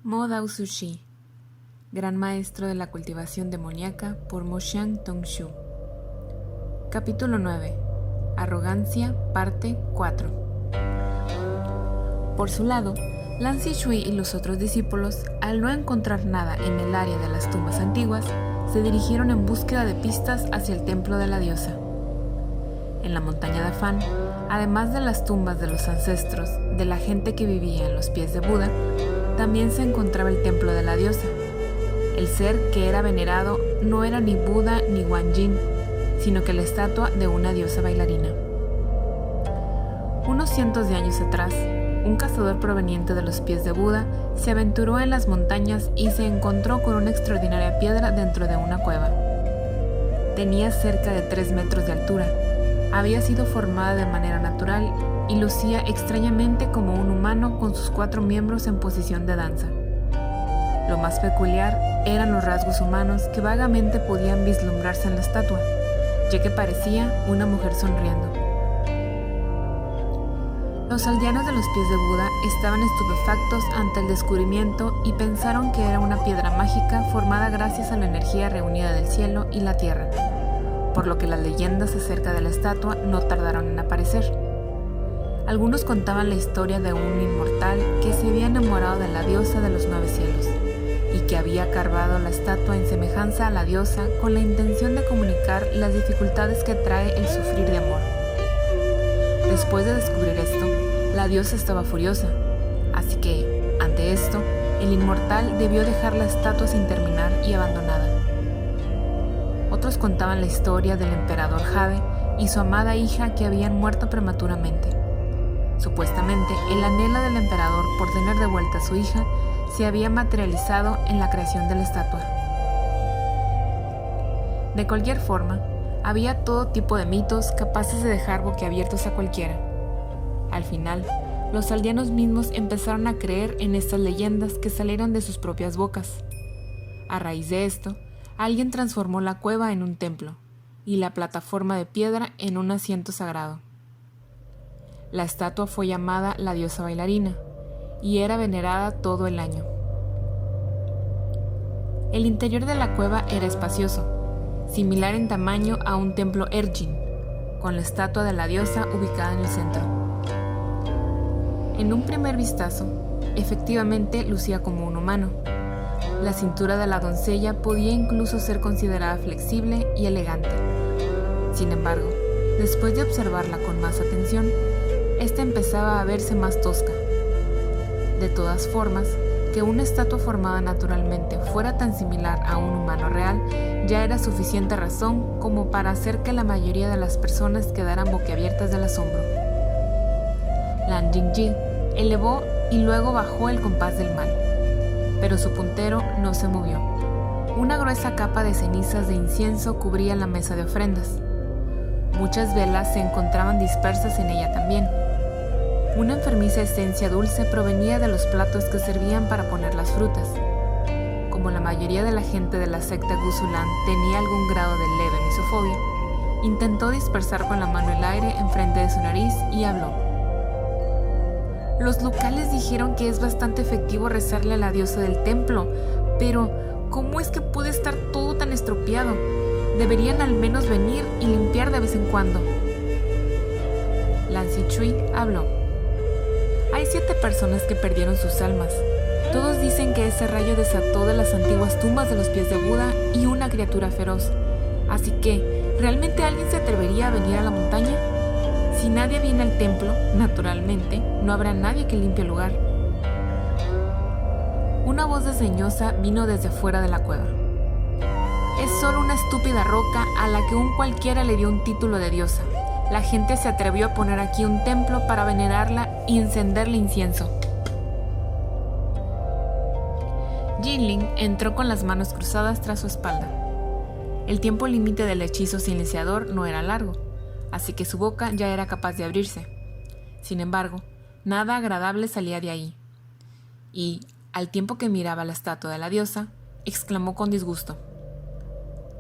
Mo Dao Sushi, Gran Maestro de la Cultivación Demoníaca por Mo Xiang Tongshu. Capítulo 9. Arrogancia, parte 4. Por su lado, Lan Zixue y los otros discípulos, al no encontrar nada en el área de las tumbas antiguas, se dirigieron en búsqueda de pistas hacia el templo de la diosa. En la montaña de Fan, además de las tumbas de los ancestros de la gente que vivía en los pies de Buda, también se encontraba el templo de la diosa. El ser que era venerado no era ni Buda ni Guanyin, sino que la estatua de una diosa bailarina. Unos cientos de años atrás, un cazador proveniente de los pies de Buda se aventuró en las montañas y se encontró con una extraordinaria piedra dentro de una cueva. Tenía cerca de 3 metros de altura, había sido formada de manera natural y lucía extrañamente como un humano con sus 4 miembros en posición de danza. Lo más peculiar eran los rasgos humanos que vagamente podían vislumbrarse en la estatua, ya que parecía una mujer sonriendo. Los aldeanos de los pies de Buda estaban estupefactos ante el descubrimiento y pensaron que era una piedra mágica formada gracias a la energía reunida del cielo y la tierra, por lo que las leyendas acerca de la estatua no tardaron en aparecer. Algunos contaban la historia de un inmortal que se había enamorado de la diosa de los 9 cielos y que había carvado la estatua en semejanza a la diosa con la intención de comunicar las dificultades que trae el sufrir de amor. Después de descubrir esto, la diosa estaba furiosa, así que, ante esto, el inmortal debió dejar la estatua sin terminar y abandonada. Otros contaban la historia del emperador Jade y su amada hija que habían muerto prematuramente. Supuestamente, el anhelo del emperador por tener de vuelta a su hija se había materializado en la creación de la estatua. De cualquier forma, había todo tipo de mitos capaces de dejar boquiabiertos a cualquiera. Al final, los aldeanos mismos empezaron a creer en estas leyendas que salieron de sus propias bocas. A raíz de esto, alguien transformó la cueva en un templo y la plataforma de piedra en un asiento sagrado. La estatua fue llamada la diosa bailarina y era venerada todo el año. El interior de la cueva era espacioso, similar en tamaño a un templo Erjin, con la estatua de la diosa ubicada en el centro. En un primer vistazo, efectivamente lucía como un humano. La cintura de la doncella podía incluso ser considerada flexible y elegante. Sin embargo, después de observarla con más atención, esta empezaba a verse más tosca. De todas formas, que una estatua formada naturalmente fuera tan similar a un humano real ya era suficiente razón como para hacer que la mayoría de las personas quedaran boquiabiertas del asombro. Lan Jingji elevó y luego bajó el compás del mal, pero su puntero no se movió. Una gruesa capa de cenizas de incienso cubría la mesa de ofrendas. Muchas velas se encontraban dispersas en ella también. Una enfermiza esencia dulce provenía de los platos que servían para poner las frutas. Como la mayoría de la gente de la secta Gusulan tenía algún grado de leve misofobia, intentó dispersar con la mano el aire enfrente de su nariz y habló. Los locales dijeron que es bastante efectivo rezarle a la diosa del templo, pero ¿cómo es que puede estar todo tan estropeado? Deberían al menos venir y limpiar de vez en cuando. Lan Zixue habló. Hay 7 personas que perdieron sus almas. Todos dicen que ese rayo desató de las antiguas tumbas de los pies de Buda y una criatura feroz. Así que, ¿realmente alguien se atrevería a venir a la montaña? Si nadie viene al templo, naturalmente, no habrá nadie que limpie el lugar. Una voz desdeñosa vino desde fuera de la cueva. Es solo una estúpida roca a la que un cualquiera le dio un título de diosa. La gente se atrevió a poner aquí un templo para venerarla y encenderle incienso. Jinling entró con las manos cruzadas tras su espalda. El tiempo límite del hechizo silenciador no era largo, así que su boca ya era capaz de abrirse. Sin embargo, nada agradable salía de ahí. Y, al tiempo que miraba la estatua de la diosa, exclamó con disgusto.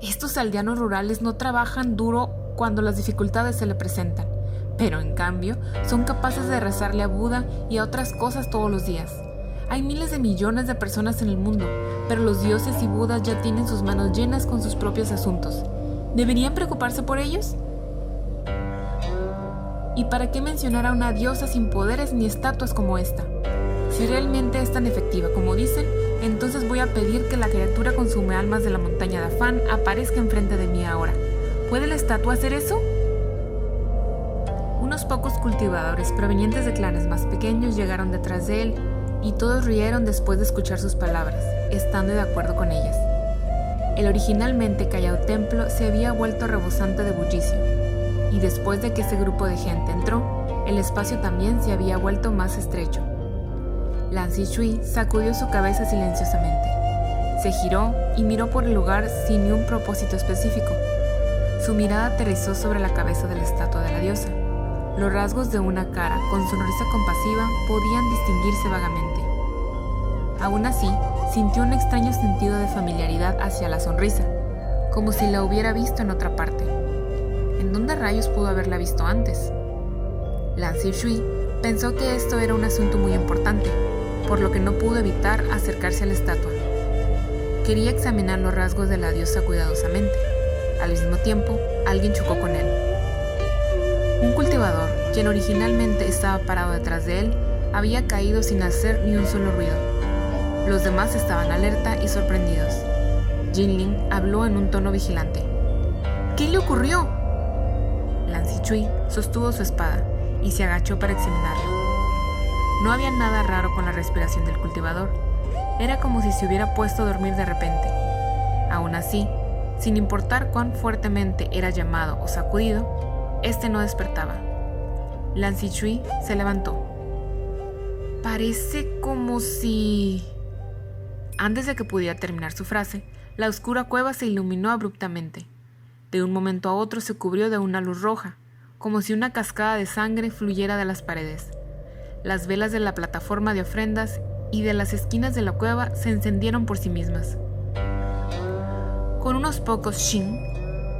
Estos aldeanos rurales no trabajan duro cuando las dificultades se le presentan, pero en cambio son capaces de rezarle a Buda y a otras cosas todos los días. Hay miles de millones de personas en el mundo, pero los dioses y budas ya tienen sus manos llenas con sus propios asuntos. ¿Deberían preocuparse por ellos? ¿Y para qué mencionar a una diosa sin poderes ni estatuas como esta? Si realmente es tan efectiva como dicen, entonces voy a pedir que la criatura consume almas de la montaña de Afán aparezca enfrente de mí ahora. ¿Puede la estatua hacer eso? Unos pocos cultivadores provenientes de clanes más pequeños llegaron detrás de él, y todos rieron después de escuchar sus palabras, estando de acuerdo con ellas. El originalmente callado templo se había vuelto rebosante de bullicio, y después de que ese grupo de gente entró, el espacio también se había vuelto más estrecho. Lan Zixuan sacudió su cabeza silenciosamente. Se giró y miró por el lugar sin ni un propósito específico. Su mirada aterrizó sobre la cabeza de la estatua de la diosa. Los rasgos de una cara con sonrisa compasiva podían distinguirse vagamente. Aún así, sintió un extraño sentido de familiaridad hacia la sonrisa, como si la hubiera visto en otra parte. ¿En dónde rayos pudo haberla visto antes? Lan Zixuan pensó que esto era un asunto muy importante, por lo que no pudo evitar acercarse a la estatua. Quería examinar los rasgos de la diosa cuidadosamente. Al mismo tiempo, alguien chocó con él. Un cultivador, quien originalmente estaba parado detrás de él, había caído sin hacer ni un solo ruido. Los demás estaban alerta y sorprendidos. Jinling habló en un tono vigilante. ¿Qué le ocurrió? Lan Zixuan sostuvo su espada y se agachó para examinarlo. No había nada raro con la respiración del cultivador. Era como si se hubiera puesto a dormir de repente. Aún así, sin importar cuán fuertemente era llamado o sacudido, este no despertaba. Lan Zixuan se levantó. Parece como si... Antes de que pudiera terminar su frase, la oscura cueva se iluminó abruptamente. De un momento a otro se cubrió de una luz roja, como si una cascada de sangre fluyera de las paredes. Las velas de la plataforma de ofrendas y de las esquinas de la cueva se encendieron por sí mismas. Con unos pocos shin,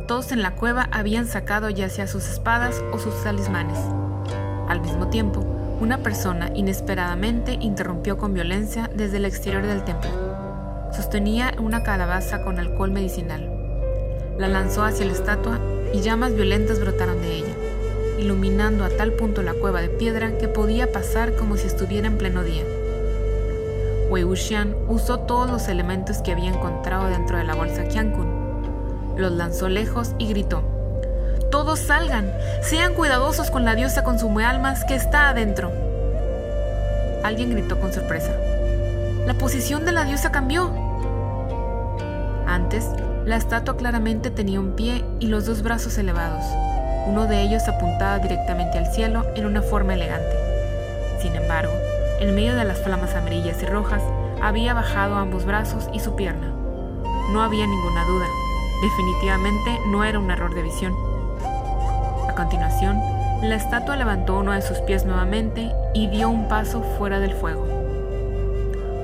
todos en la cueva habían sacado ya sea sus espadas o sus talismanes. Al mismo tiempo, una persona inesperadamente interrumpió con violencia desde el exterior del templo. Sostenía una calabaza con alcohol medicinal. La lanzó hacia la estatua y llamas violentas brotaron de ella, iluminando a tal punto la cueva de piedra que podía pasar como si estuviera en pleno día. Wei Wuxian usó todos los elementos que había encontrado dentro de la bolsa Qiankun. Los lanzó lejos y gritó: ¡Todos salgan! ¡Sean cuidadosos con la diosa consume almas que está adentro! Alguien gritó con sorpresa: ¡La posición de la diosa cambió! Antes, la estatua claramente tenía un pie y los dos brazos elevados. Uno de ellos apuntaba directamente al cielo en una forma elegante. Sin embargo, en medio de las flamas amarillas y rojas, había bajado ambos brazos y su pierna. No había ninguna duda. Definitivamente no era un error de visión. A continuación, la estatua levantó uno de sus pies nuevamente y dio un paso fuera del fuego.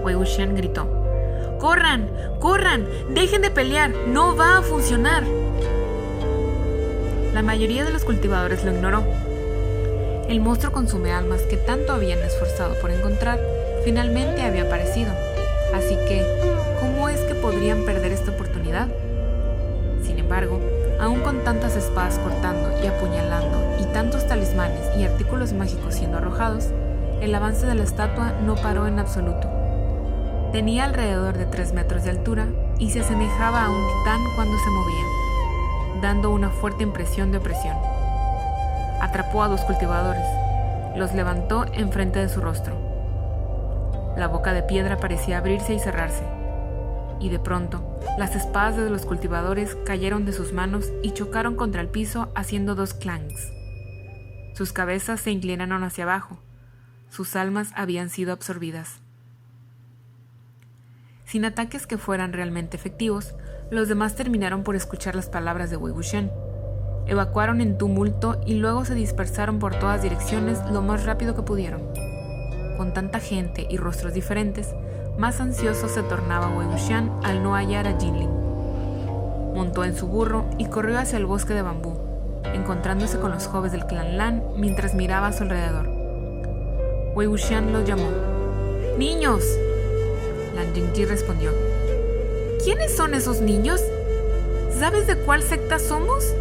Wei Wuxian gritó: ¡Corran! ¡Corran! ¡Dejen de pelear! ¡No va a funcionar! La mayoría de los cultivadores lo ignoró. El monstruo consume almas que tanto habían esforzado por encontrar, finalmente había aparecido. Así que, ¿cómo es que podrían perder esta oportunidad? Sin embargo, aún con tantas espadas cortando y apuñalando y tantos talismanes y artículos mágicos siendo arrojados, el avance de la estatua no paró en absoluto. Tenía alrededor de 3 metros de altura y se asemejaba a un titán cuando se movía, dando una fuerte impresión de opresión. Atrapó a 2 cultivadores, los levantó enfrente de su rostro. La boca de piedra parecía abrirse y cerrarse, y de pronto las espadas de los cultivadores cayeron de sus manos y chocaron contra el piso haciendo 2 clangs. Sus cabezas se inclinaron hacia abajo, sus almas habían sido absorbidas. Sin ataques que fueran realmente efectivos, los demás terminaron por escuchar las palabras de Wei Wuxian. Evacuaron en tumulto y luego se dispersaron por todas direcciones lo más rápido que pudieron. Con tanta gente y rostros diferentes, más ansioso se tornaba Wei Wuxian al no hallar a Jinling. Montó en su burro y corrió hacia el bosque de bambú, encontrándose con los jóvenes del clan Lan mientras miraba a su alrededor. Wei Wuxian los llamó: ¡Niños!, Lan Jingji respondió. ¿Quiénes son esos niños? ¿Sabes de cuál secta somos?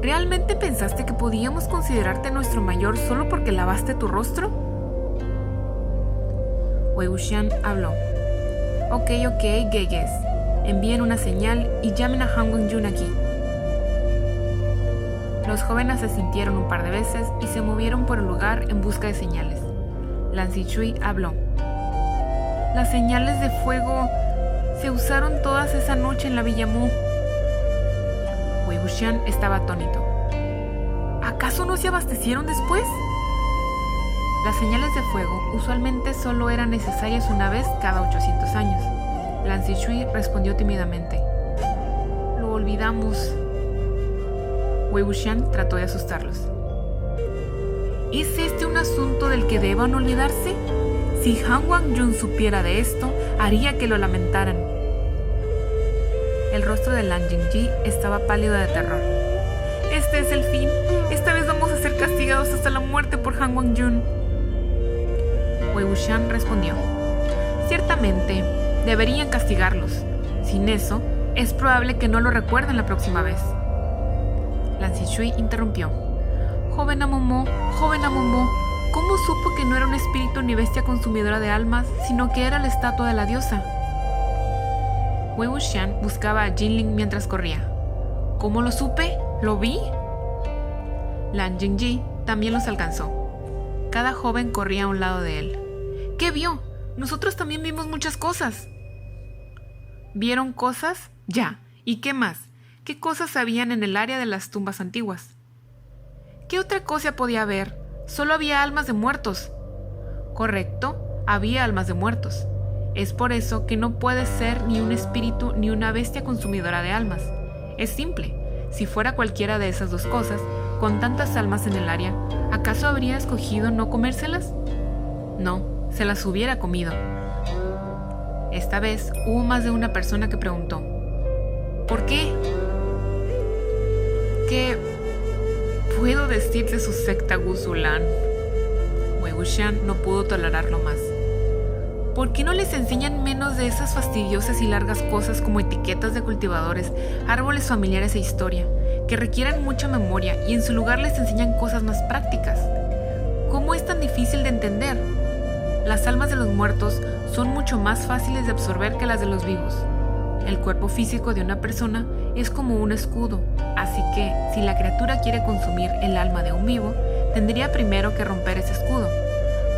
¿Realmente pensaste que podíamos considerarte nuestro mayor solo porque lavaste tu rostro? Wei Wuxian habló. Ok, gegues. Envíen una señal y llamen a Han Wenjun aquí. Los jóvenes asintieron un par de veces y se movieron por el lugar en busca de señales. Lan Zichui habló. Las señales de fuego se usaron todas esa noche en la Villa Mu. Wei Wuxian estaba atónito. ¿Acaso no se abastecieron después? Las señales de fuego usualmente solo eran necesarias una vez cada 800 años. Lan Zichui respondió tímidamente. Lo olvidamos. Wei Wuxian trató de asustarlos. ¿Es este un asunto del que deban olvidarse? Si Han Wenjun supiera de esto, haría que lo lamentaran. El rostro de Lan Jingji estaba pálido de terror. Este es el fin. Esta vez vamos a ser castigados hasta la muerte por Han Wenjun. Wei Wuxian respondió. Ciertamente, deberían castigarlos. Sin eso, es probable que no lo recuerden la próxima vez. Lan Zichui interrumpió. Joven Amomo, ¿cómo supo que no era un espíritu ni bestia consumidora de almas, sino que era la estatua de la diosa? Wei Wuxian buscaba a Jinling mientras corría. ¿Cómo lo supe? ¿Lo vi? Lan Jingji también los alcanzó. Cada joven corría a un lado de él. ¿Qué vio? Nosotros también vimos muchas cosas. ¿Vieron cosas? Ya. ¿Y qué más? ¿Qué cosas habían en el área de las tumbas antiguas? ¿Qué otra cosa podía haber? Solo había almas de muertos. Correcto, había almas de muertos. Es por eso que no puede ser ni un espíritu ni una bestia consumidora de almas. Es simple. Si fuera cualquiera de esas dos cosas, con tantas almas en el área, ¿acaso habría escogido no comérselas? No, se las hubiera comido. Esta vez hubo más de una persona que preguntó. ¿Por qué? ¿Qué puedo decir de su secta Guzulan? Wei Wuxian no pudo tolerarlo más. ¿Por qué no les enseñan menos de esas fastidiosas y largas cosas como etiquetas de cultivadores, árboles familiares e historia, que requieran mucha memoria y en su lugar les enseñan cosas más prácticas? ¿Cómo es tan difícil de entender? Las almas de los muertos son mucho más fáciles de absorber que las de los vivos. El cuerpo físico de una persona es como un escudo, así que si la criatura quiere consumir el alma de un vivo, tendría primero que romper ese escudo.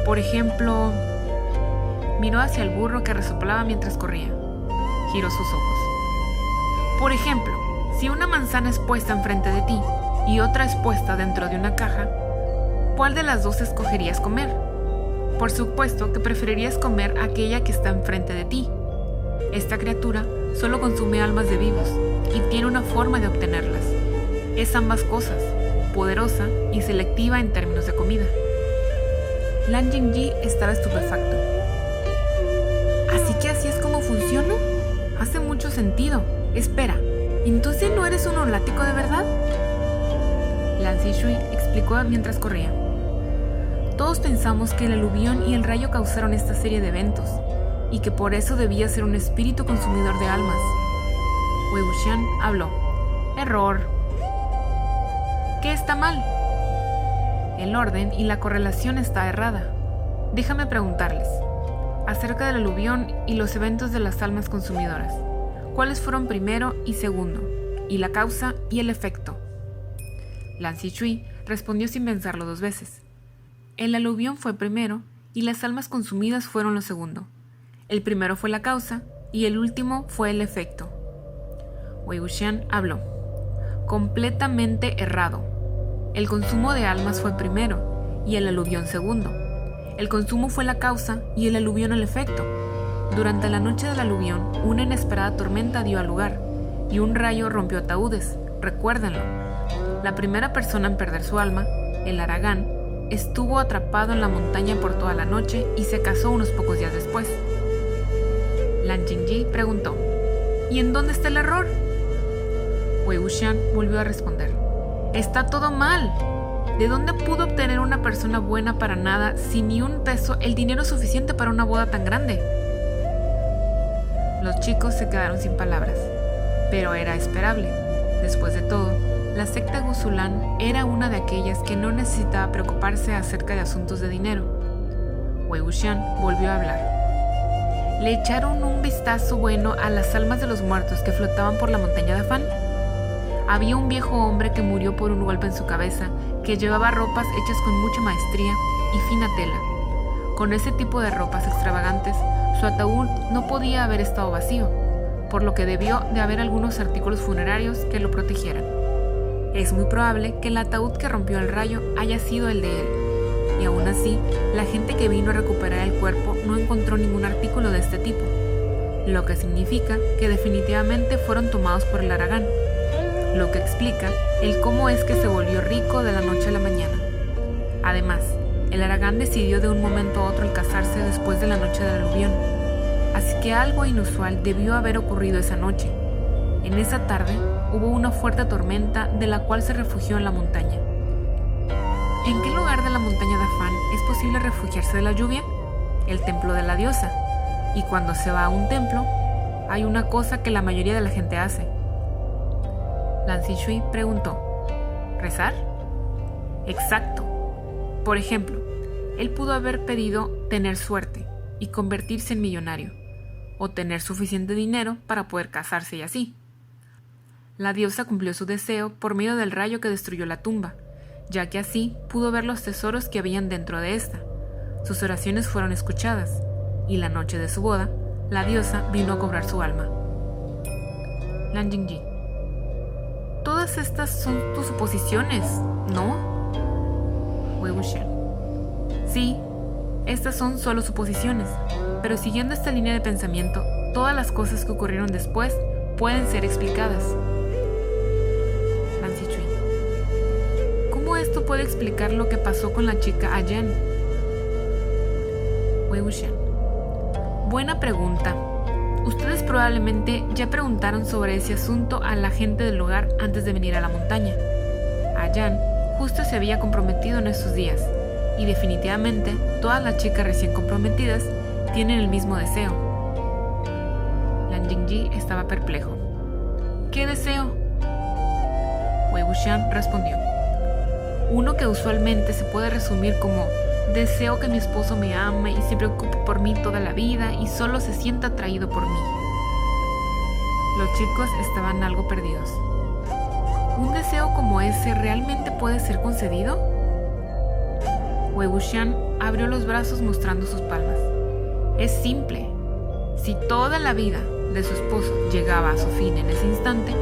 Por ejemplo, miró hacia el burro que resoplaba mientras corría. Giró sus ojos. Por ejemplo, si una manzana es puesta enfrente de ti y otra es puesta dentro de una caja, ¿cuál de las dos escogerías comer? Por supuesto que preferirías comer aquella que está enfrente de ti. Esta criatura solo consume almas de vivos y tiene una forma de obtenerlas. Es ambas cosas, poderosa y selectiva en términos de comida. Lan Jingji estaba estupefacto. ¿Así que así es como funciona? Hace mucho sentido. Espera, ¿entonces no eres un lunático de verdad? Lan Zichui explicó mientras corría. Todos pensamos que el aluvión y el rayo causaron esta serie de eventos, y que por eso debía ser un espíritu consumidor de almas. Wei Wuxian habló. Error. ¿Qué está mal? El orden y la correlación está errada. Déjame preguntarles. Acerca del aluvión y los eventos de las almas consumidoras. ¿Cuáles fueron primero y segundo? Y la causa y el efecto. Lan Zichui respondió sin pensarlo dos veces. El aluvión fue primero y las almas consumidas fueron lo segundo. El primero fue la causa y el último fue el efecto. Wei Wuxian habló. Completamente errado. El consumo de almas fue primero y el aluvión segundo. El consumo fue la causa y el aluvión el efecto. Durante la noche del aluvión, una inesperada tormenta dio lugar y un rayo rompió ataúdes. Recuérdenlo. La primera persona en perder su alma, el Aragán, estuvo atrapado en la montaña por toda la noche y se casó unos pocos días después. Lan Jingji preguntó, ¿y en dónde está el error? Wei Wuxian volvió a responder, está todo mal. ¿De dónde pudo obtener una persona buena para nada, sin ni un peso, el dinero suficiente para una boda tan grande? Los chicos se quedaron sin palabras, pero era esperable. Después de todo, la secta Gusulán era una de aquellas que no necesitaba preocuparse acerca de asuntos de dinero. Wei Wuxian volvió a hablar. ¿Le echaron un vistazo bueno a las almas de los muertos que flotaban por la montaña de Afán? Había un viejo hombre que murió por un golpe en su cabeza, que llevaba ropas hechas con mucha maestría y fina tela. Con ese tipo de ropas extravagantes, su ataúd no podía haber estado vacío, por lo que debió de haber algunos artículos funerarios que lo protegieran. Es muy probable que el ataúd que rompió el rayo haya sido el de él, y aún así, la gente que vino a recuperar el cuerpo no encontró ningún artículo de este tipo, lo que significa que definitivamente fueron tomados por el Aragán, lo que explica el cómo es que se volvió rico de la noche a la mañana. Además, el Aragán decidió de un momento a otro el casarse después de la noche del aluvión, así que algo inusual debió haber ocurrido esa noche. En esa tarde hubo una fuerte tormenta de la cual se refugió en la montaña. ¿En qué lugar de la montaña de Afán es posible refugiarse de la lluvia? El templo de la diosa. Y cuando se va a un templo, hay una cosa que la mayoría de la gente hace. Lan Zixuan preguntó, ¿rezar? Exacto. Por ejemplo, él pudo haber pedido tener suerte y convertirse en millonario, o tener suficiente dinero para poder casarse y así. La diosa cumplió su deseo por medio del rayo que destruyó la tumba, ya que así pudo ver los tesoros que habían dentro de esta. Sus oraciones fueron escuchadas, y la noche de su boda, la diosa vino a cobrar su alma. Lan Jingyi, todas estas son tus suposiciones, ¿no? Wei Wuxian, sí, estas son solo suposiciones, pero siguiendo esta línea de pensamiento, todas las cosas que ocurrieron después pueden ser explicadas. Lan Zixuan, ¿cómo esto puede explicar lo que pasó con la chica Ayan? Wei Wuxian, buena pregunta. Ustedes probablemente ya preguntaron sobre ese asunto a la gente del lugar antes de venir a la montaña. Ayan justo se había comprometido en estos días, y definitivamente todas las chicas recién comprometidas tienen el mismo deseo. Lan Jingyi estaba perplejo. ¿Qué deseo? Wei Wuxian respondió. Uno que usualmente se puede resumir como: deseo que mi esposo me ame y se preocupe por mí toda la vida y solo se sienta atraído por mí. Los chicos estaban algo perdidos. ¿Un deseo como ese realmente puede ser concedido? Wei Wuxian abrió los brazos mostrando sus palmas. Es simple. Si toda la vida de su esposo llegaba a su fin en ese instante,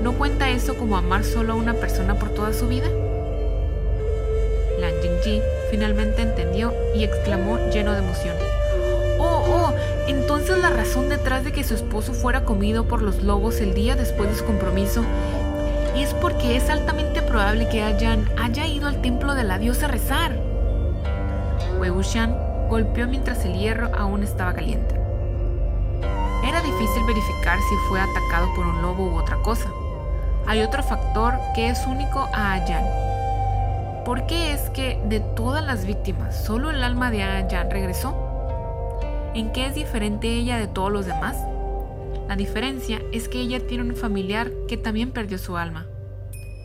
¿no cuenta eso como amar solo a una persona por toda su vida? Lan Jingyi finalmente entendió y exclamó lleno de emoción. ¡Oh! Entonces la razón detrás de que su esposo fuera comido por los lobos el día después de su compromiso es porque es altamente probable que Ayan haya ido al templo de la diosa a rezar. Wei Wuxian golpeó mientras el hierro aún estaba caliente. Era difícil verificar si fue atacado por un lobo u otra cosa. Hay otro factor que es único a Ayan. ¿Por qué es que de todas las víctimas solo el alma de Ayan regresó? ¿En qué es diferente ella de todos los demás? La diferencia es que ella tiene un familiar que también perdió su alma.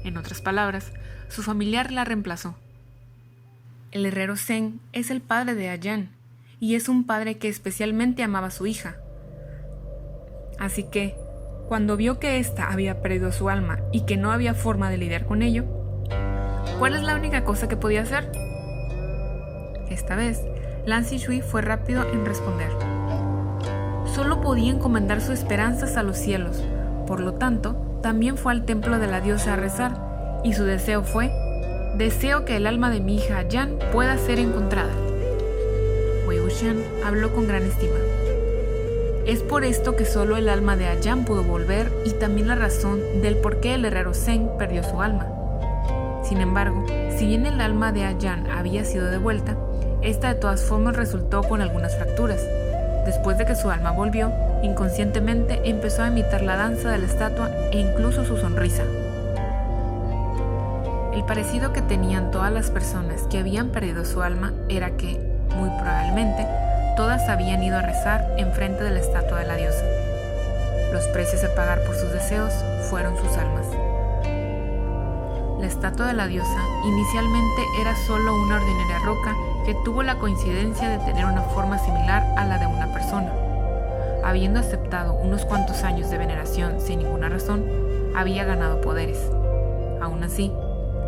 En otras palabras, su familiar la reemplazó. El herrero Zeng es el padre de Ayan, y es un padre que especialmente amaba a su hija. Así que, cuando vio que ésta había perdido su alma y que no había forma de lidiar con ello, ¿cuál es la única cosa que podía hacer? Esta vez, Lan Zixuan fue rápido en responder. Solo podía encomendar sus esperanzas a los cielos, por lo tanto, también fue al templo de la diosa a rezar, y su deseo fue: deseo que el alma de mi hija Ayan pueda ser encontrada. Wei Wuxian habló con gran estima. Es por esto que solo el alma de Ayan pudo volver, y también la razón del por qué el herrero Zeng perdió su alma. Sin embargo, si bien el alma de Ayan había sido devuelta, esta de todas formas resultó con algunas fracturas. Después de que su alma volvió, inconscientemente empezó a imitar la danza de la estatua e incluso su sonrisa. El parecido que tenían todas las personas que habían perdido su alma era que, muy probablemente, todas habían ido a rezar enfrente de la estatua de la diosa. Los precios a pagar por sus deseos fueron sus almas. La estatua de la diosa inicialmente era solo una ordinaria roca que tuvo la coincidencia de tener una forma similar a la de una persona. Habiendo aceptado unos cuantos años de veneración sin ninguna razón, había ganado poderes. Aún así,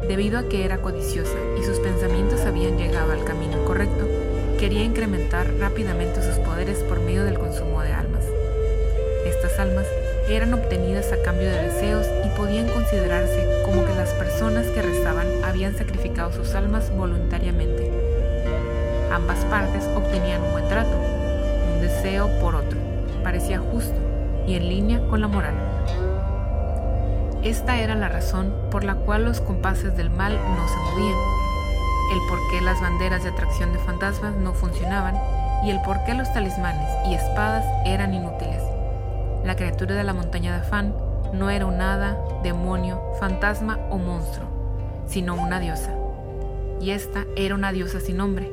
debido a que era codiciosa y sus pensamientos habían llegado al camino incorrecto, quería incrementar rápidamente sus poderes por medio del consumo de almas. Estas almas eran obtenidas a cambio de deseos y podían considerarse como que las personas que rezaban habían sacrificado sus almas voluntariamente. Ambas partes obtenían un buen trato, un deseo por otro. Parecía justo y en línea con la moral. Esta era la razón por la cual los compases del mal no se movían, el por qué las banderas de atracción de fantasmas no funcionaban y el por qué los talismanes y espadas eran inútiles. La criatura de la montaña de Afán no era un hada, demonio, fantasma o monstruo, sino una diosa. Y esta era una diosa sin nombre,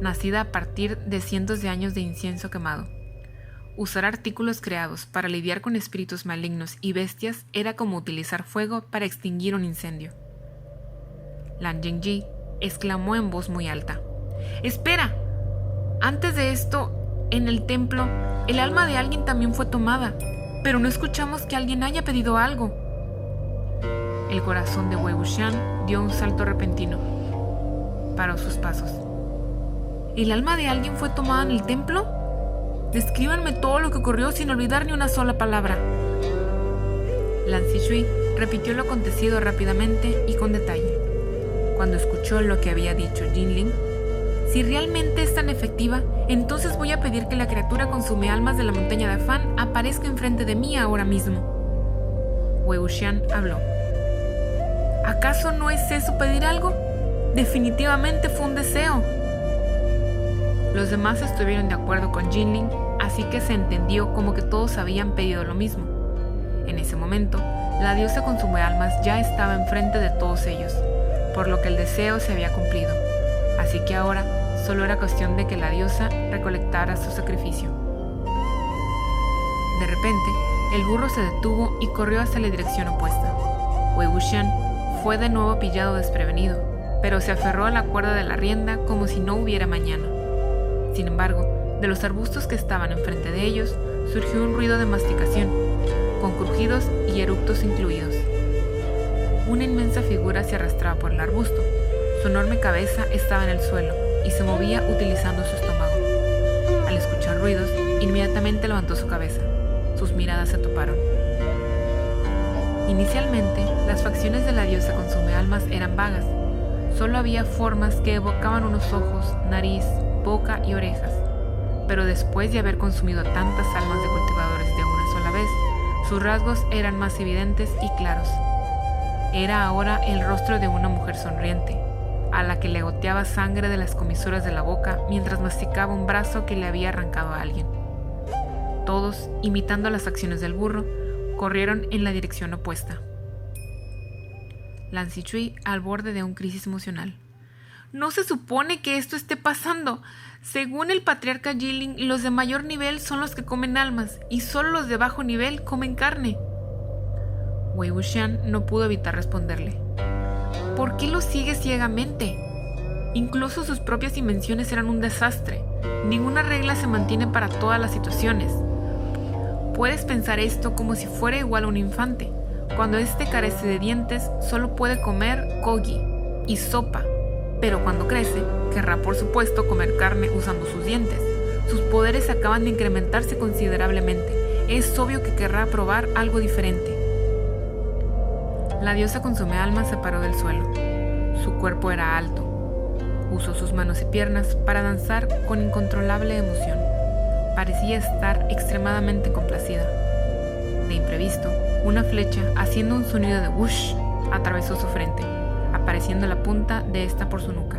nacida a partir de cientos de años de incienso quemado. Usar artículos creados para lidiar con espíritus malignos y bestias era como utilizar fuego para extinguir un incendio. Lan Zhenji exclamó en voz muy alta: ¡Espera! Antes de esto, en el templo, el alma de alguien también fue tomada, pero no escuchamos que alguien haya pedido algo. El corazón de Wei Wuxian dio un salto repentino. Paró sus pasos. ¿El alma de alguien fue tomada en el templo? Descríbanme todo lo que ocurrió sin olvidar ni una sola palabra. Lan Zhishui repitió lo acontecido rápidamente y con detalle. Cuando escuchó lo que había dicho Jinling: si realmente es tan efectiva, entonces voy a pedir que la criatura consume almas de la montaña de Afán aparezca enfrente de mí ahora mismo. Wei Wuxian habló. ¿Acaso no es eso pedir algo? Definitivamente fue un deseo. Los demás estuvieron de acuerdo con Jinling, así que se entendió como que todos habían pedido lo mismo. En ese momento, la diosa consumealmas ya estaba enfrente de todos ellos, por lo que el deseo se había cumplido. Así que ahora solo era cuestión de que la diosa recolectara su sacrificio. De repente, el burro se detuvo y corrió hacia la dirección opuesta. Wei Wuxian fue de nuevo pillado desprevenido, pero se aferró a la cuerda de la rienda como si no hubiera mañana. Sin embargo, de los arbustos que estaban enfrente de ellos, surgió un ruido de masticación, con crujidos y eructos incluidos. Una inmensa figura se arrastraba por el arbusto. Su enorme cabeza estaba en el suelo y se movía utilizando su estómago. Al escuchar ruidos, inmediatamente levantó su cabeza. Sus miradas se toparon. Inicialmente, las facciones de la diosa consumealmas eran vagas. Solo había formas que evocaban unos ojos, nariz, boca y orejas, pero después de haber consumido tantas almas de cultivadores de una sola vez, sus rasgos eran más evidentes y claros. Era ahora el rostro de una mujer sonriente, a la que le goteaba sangre de las comisuras de la boca mientras masticaba un brazo que le había arrancado a alguien. Todos, imitando las acciones del burro, corrieron en la dirección opuesta. Lan Zhishui al borde de una crisis emocional. No se supone que esto esté pasando. Según el patriarca Jinling, los de mayor nivel son los que comen almas y solo los de bajo nivel comen carne. Wei Wuxian no pudo evitar responderle. ¿Por qué lo sigue ciegamente? Incluso sus propias invenciones eran un desastre. Ninguna regla se mantiene para todas las situaciones. Puedes pensar esto como si fuera igual a un infante. Cuando éste carece de dientes, solo puede comer kogi y sopa. Pero cuando crece, querrá por supuesto comer carne usando sus dientes. Sus poderes acaban de incrementarse considerablemente. Es obvio que querrá probar algo diferente. La diosa consumealmas se paró del suelo. Su cuerpo era alto. Usó sus manos y piernas para danzar con incontrolable emoción. Parecía estar extremadamente complacida. De imprevisto, una flecha, haciendo un sonido de whoosh, atravesó su frente, apareciendo la punta de esta por su nuca.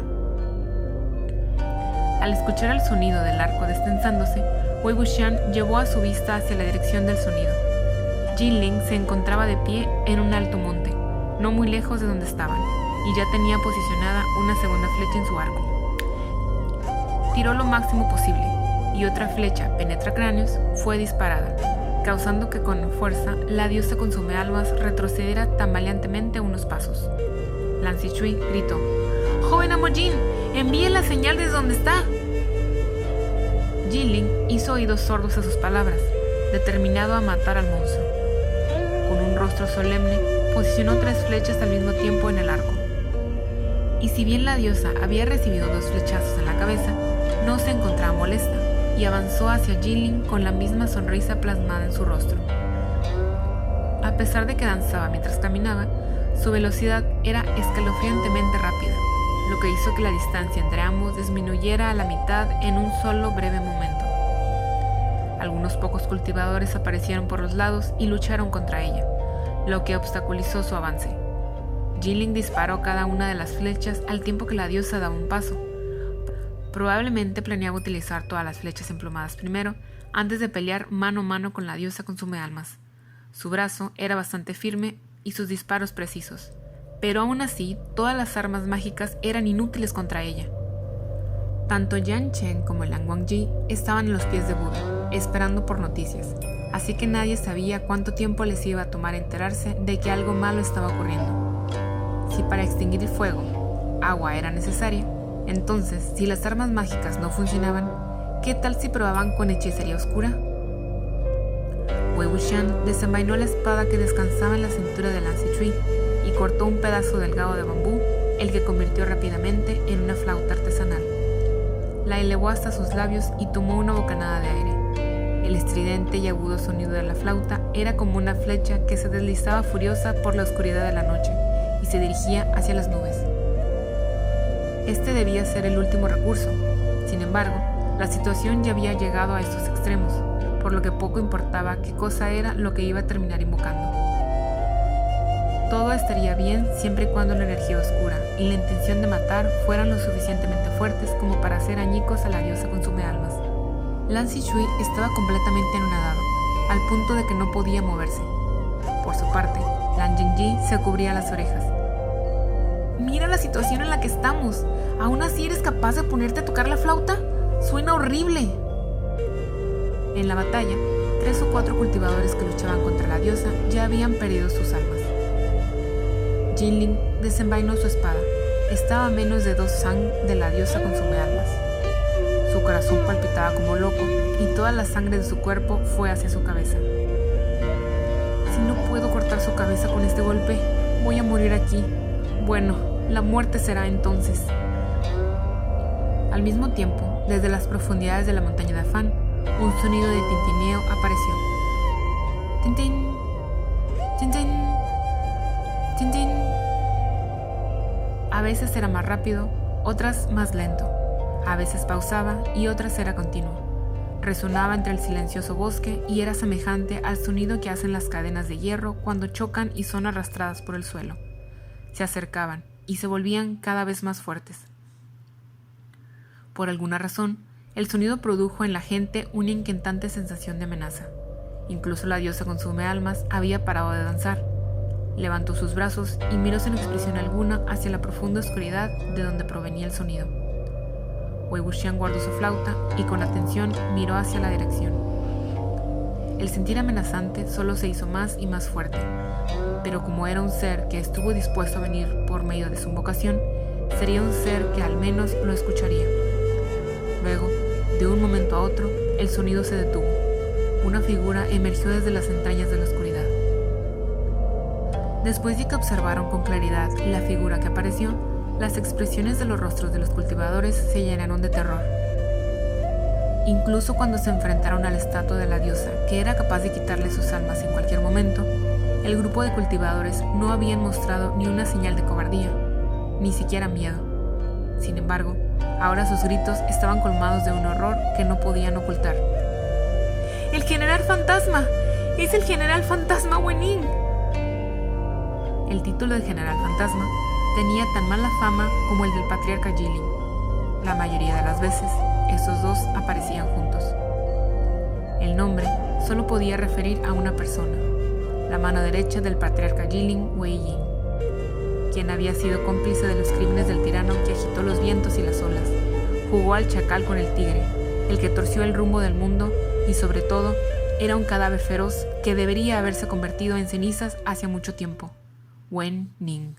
Al escuchar el sonido del arco destensándose, Wei Wuxian llevó a su vista hacia la dirección del sonido. Jinling se encontraba de pie en un alto monte, no muy lejos de donde estaban. y ya tenía posicionada una segunda flecha en su arco. Tiró lo máximo posible y otra flecha penetra cráneos fue disparada, causando que con fuerza la diosa consume almas retrocediera tambaleantemente unos pasos. Lan Zhishui gritó: «¡Joven amo Jin, envíe la señal desde donde está!». Jilin hizo oídos sordos a sus palabras, determinado a matar al monstruo. Con un rostro solemne, posicionó 3 flechas al mismo tiempo en el arco. Y si bien la diosa había recibido 2 flechazos en la cabeza, no se encontraba molesta y avanzó hacia Jilin con la misma sonrisa plasmada en su rostro. A pesar de que danzaba mientras caminaba, su velocidad era escalofriantemente rápida, lo que hizo que la distancia entre ambos disminuyera a la mitad en un solo breve momento. Algunos pocos cultivadores aparecieron por los lados y lucharon contra ella, lo que obstaculizó su avance. Jilin disparó cada una de las flechas al tiempo que la diosa daba un paso. Probablemente planeaba utilizar todas las flechas emplumadas primero, antes de pelear mano a mano con la diosa consumealmas. Su brazo era bastante firme y sus disparos precisos, pero aún así todas las armas mágicas eran inútiles contra ella. Tanto Yan Chen como Lan Wangji estaban en los pies de Buda, esperando por noticias, así que nadie sabía cuánto tiempo les iba a tomar enterarse de que algo malo estaba ocurriendo. Si para extinguir el fuego, agua era necesaria, entonces, si las armas mágicas no funcionaban, ¿qué tal si probaban con hechicería oscura? Wei Wuxian desenvainó la espada que descansaba en la cintura de Lan Zhishui y cortó un pedazo delgado de bambú, el que convirtió rápidamente en una flauta artesanal. La elevó hasta sus labios y tomó una bocanada de aire. El estridente y agudo sonido de la flauta era como una flecha que se deslizaba furiosa por la oscuridad de la noche y se dirigía hacia las nubes. Este debía ser el último recurso. Sin embargo, la situación ya había llegado a estos extremos, por lo que poco importaba qué cosa era lo que iba a terminar invocando. Todo estaría bien siempre y cuando la energía oscura y la intención de matar fueran lo suficientemente fuertes como para hacer añicos a la diosa consumealmas. Lan Zhishui estaba completamente anonadado, al punto de que no podía moverse. Por su parte, Lan Zhengyi se cubría las orejas. «Mira la situación en la que estamos. ¿Aún así eres capaz de ponerte a tocar la flauta? ¡Suena horrible!». En la batalla, 3 o 4 cultivadores que luchaban contra la diosa ya habían perdido sus almas. Jilin desenvainó su espada. Estaba a menos de 2 sang de la diosa consumealmas. Su corazón palpitaba como loco y toda la sangre de su cuerpo fue hacia su cabeza. «Si no puedo cortar su cabeza con este golpe, voy a morir aquí. Bueno, la muerte será entonces». Al mismo tiempo, desde las profundidades de la montaña de Fan, un sonido de tintineo apareció. Tintín, tintín, tintín. A veces era más rápido, otras más lento. A veces pausaba y otras era continuo. Resonaba entre el silencioso bosque y era semejante al sonido que hacen las cadenas de hierro cuando chocan y son arrastradas por el suelo. Se acercaban y se volvían cada vez más fuertes. Por alguna razón, el sonido produjo en la gente una inquietante sensación de amenaza. Incluso la diosa consumealmas había parado de danzar. Levantó sus brazos y miró sin expresión alguna hacia la profunda oscuridad de donde provenía el sonido. Wei Wuxian guardó su flauta y con atención miró hacia la dirección. El sentir amenazante solo se hizo más y más fuerte, pero como era un ser que estuvo dispuesto a venir por medio de su invocación, sería un ser que al menos lo escucharía. Luego, de un momento a otro, el sonido se detuvo. Una figura emergió desde las entrañas de la oscuridad. Después de que observaron con claridad la figura que apareció, las expresiones de los rostros de los cultivadores se llenaron de terror. Incluso cuando se enfrentaron a la estatua de la diosa, que era capaz de quitarle sus almas en cualquier momento, el grupo de cultivadores no habían mostrado ni una señal de cobardía, ni siquiera miedo. Sin embargo, ahora sus gritos estaban colmados de un horror que no podían ocultar. ¡El general fantasma! ¡Es el general fantasma Wen-Ning! El título de general fantasma tenía tan mala fama como el del patriarca Jilin. La mayoría de las veces, estos dos aparecían juntos. El nombre solo podía referir a una persona, la mano derecha del patriarca Jilin, Wei Yin. quien había sido cómplice de los crímenes del tirano que agitó los vientos y las olas. Jugó al chacal con el tigre, el que torció el rumbo del mundo y, sobre todo, era un cadáver feroz que debería haberse convertido en cenizas hace mucho tiempo. Wen Ning.